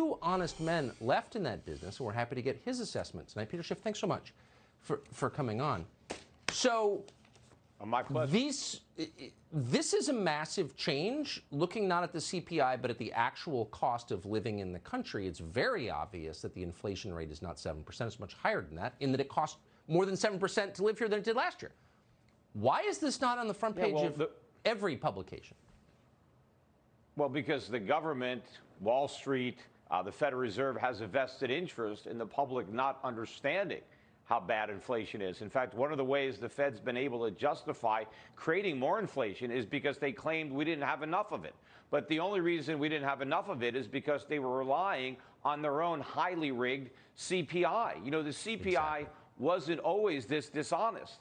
two honest men left in that business, and we're happy to get his assessment tonight. Peter Schiff, thanks so much for coming on. So, my pleasure. This is a massive change. Looking not at the CPI, but at the actual cost of living in the country, it's very obvious that the inflation rate is not 7%. It's much higher than that, in that it costs more than 7% to live here than it did last year. Why is this not on the front page of every publication? Well, because the government, Wall Street, the Federal Reserve has a vested interest in the public not understanding how bad inflation is. In fact, one of the ways the Fed's been able to justify creating more inflation is because they claimed we didn't have enough of it. But the only reason we didn't have enough of it is because they were relying on their own highly rigged CPI. You know, the CPI wasn't always this dishonest.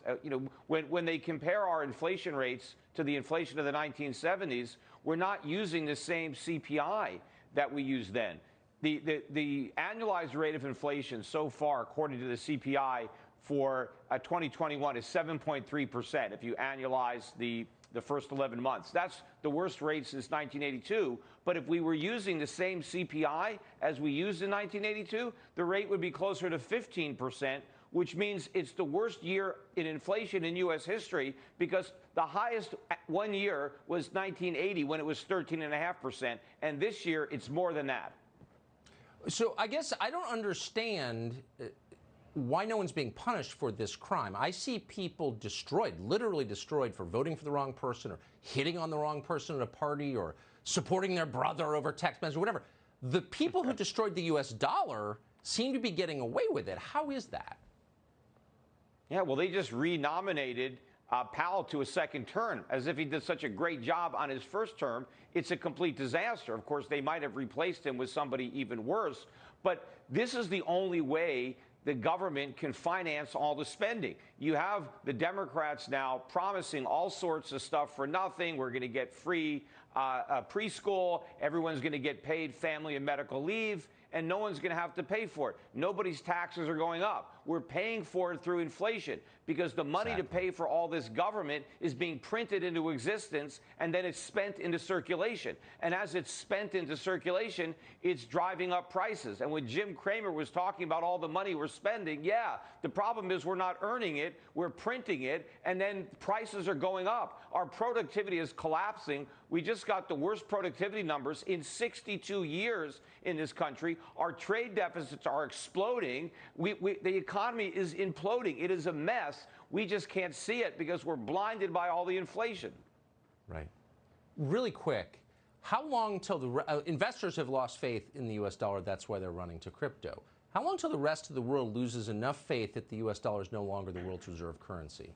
When they compare our inflation rates to the inflation of the 1970s, we're not using the same CPI that we used then. The annualized rate of inflation so far, according to the CPI for 2021, is 7.3%. If you annualize the first 11 months, that's the worst rate since 1982. But if we were using the same CPI as we used in 1982, the rate would be closer to 15%, which means it's the worst year in inflation in U.S. history, because the highest one year was 1980 when it was 13.5%, and this year it's more than that. So I guess I don't understand why no one's being punished for this crime. I see people destroyed, literally destroyed, for voting for the wrong person or hitting on the wrong person at a party or supporting their brother over text messages or whatever. The people who destroyed the U.S. dollar seem to be getting away with it. How is that? Yeah, well, they just renominated Powell to a second term, as if he did such a great job on his first term. It's a complete disaster. Of course, they might have replaced him with somebody even worse. But this is the only way the government can finance all the spending. You have the Democrats now promising all sorts of stuff for nothing. We're going to get free preschool. Everyone's going to get paid family and medical leave, and no one's going to have to pay for it. Nobody's taxes are going up. We're paying for it through inflation, because the money to pay for all this government is being printed into existence, and then it's spent into circulation. And as it's spent into circulation, it's driving up prices. And when Jim Cramer was talking about all the money we're spending, yeah, the problem is we're not earning it, we're printing it, and then prices are going up. Our productivity is collapsing. We just got the worst productivity numbers in 62 years in this country. Our trade deficits are exploding. The economy is imploding. It is a mess. We just can't see it because we're blinded by all the inflation. Right. Really quick, how long till the investors have lost faith in the U.S. dollar? That's why they're running to crypto. How long till the rest of the world loses enough faith that the U.S. dollar is no longer the world's reserve currency?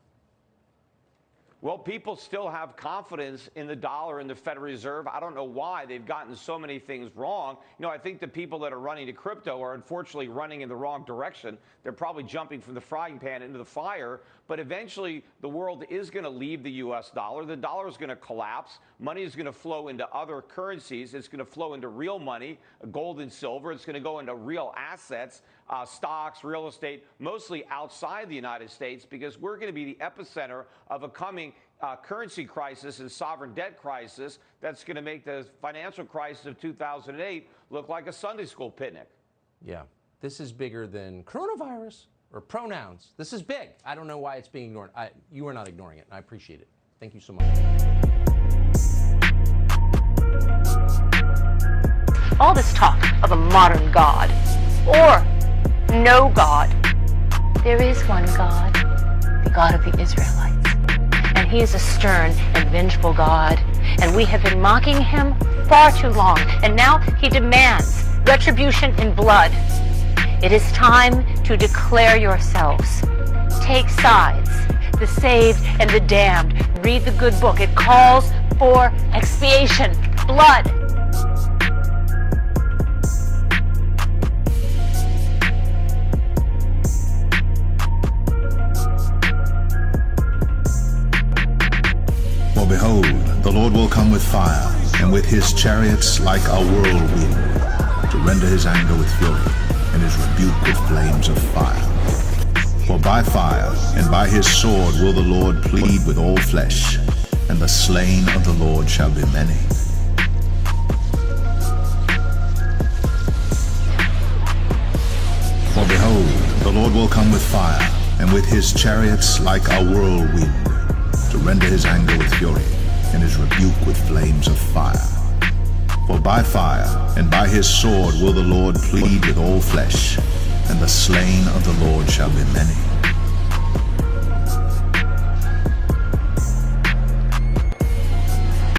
Well, people still have confidence in the dollar and the Federal Reserve. I don't know why they've gotten so many things wrong. You know, I think the people that are running to crypto are unfortunately running in the wrong direction. They're probably jumping from the frying pan into the fire. But eventually, the world is going to leave the U.S. dollar. The dollar is going to collapse. Money is going to flow into other currencies. It's going to flow into real money, gold and silver. It's going to go into real assets, stocks, real estate, mostly outside the United States, because we're going to be the epicenter of a coming currency crisis and sovereign debt crisis that's going to make the financial crisis of 2008 look like a Sunday school picnic. Yeah, this is bigger than coronavirus or pronouns. This is big. I don't know why it's being ignored. You are not ignoring it, and I appreciate it. Thank you so much. All this talk of a modern God or no God. There is one God, the God of the Israelites. And he is a stern and vengeful God. And we have been mocking him far too long. And now he demands retribution in blood. It is time to declare yourselves. Take sides, the saved and the damned. Read the good book. It calls for expiation, blood. For behold, the Lord will come with fire, and with his chariots like a whirlwind, to render his anger with fury, and his rebuke with flames of fire. For by fire and by his sword will the Lord plead with all flesh, and the slain of the Lord shall be many. behold, the Lord will come with fire, and with his chariots like a whirlwind, to render his anger with fury, and his rebuke with flames of fire. For by fire and by his sword will the Lord plead with all flesh, and the slain of the Lord shall be many.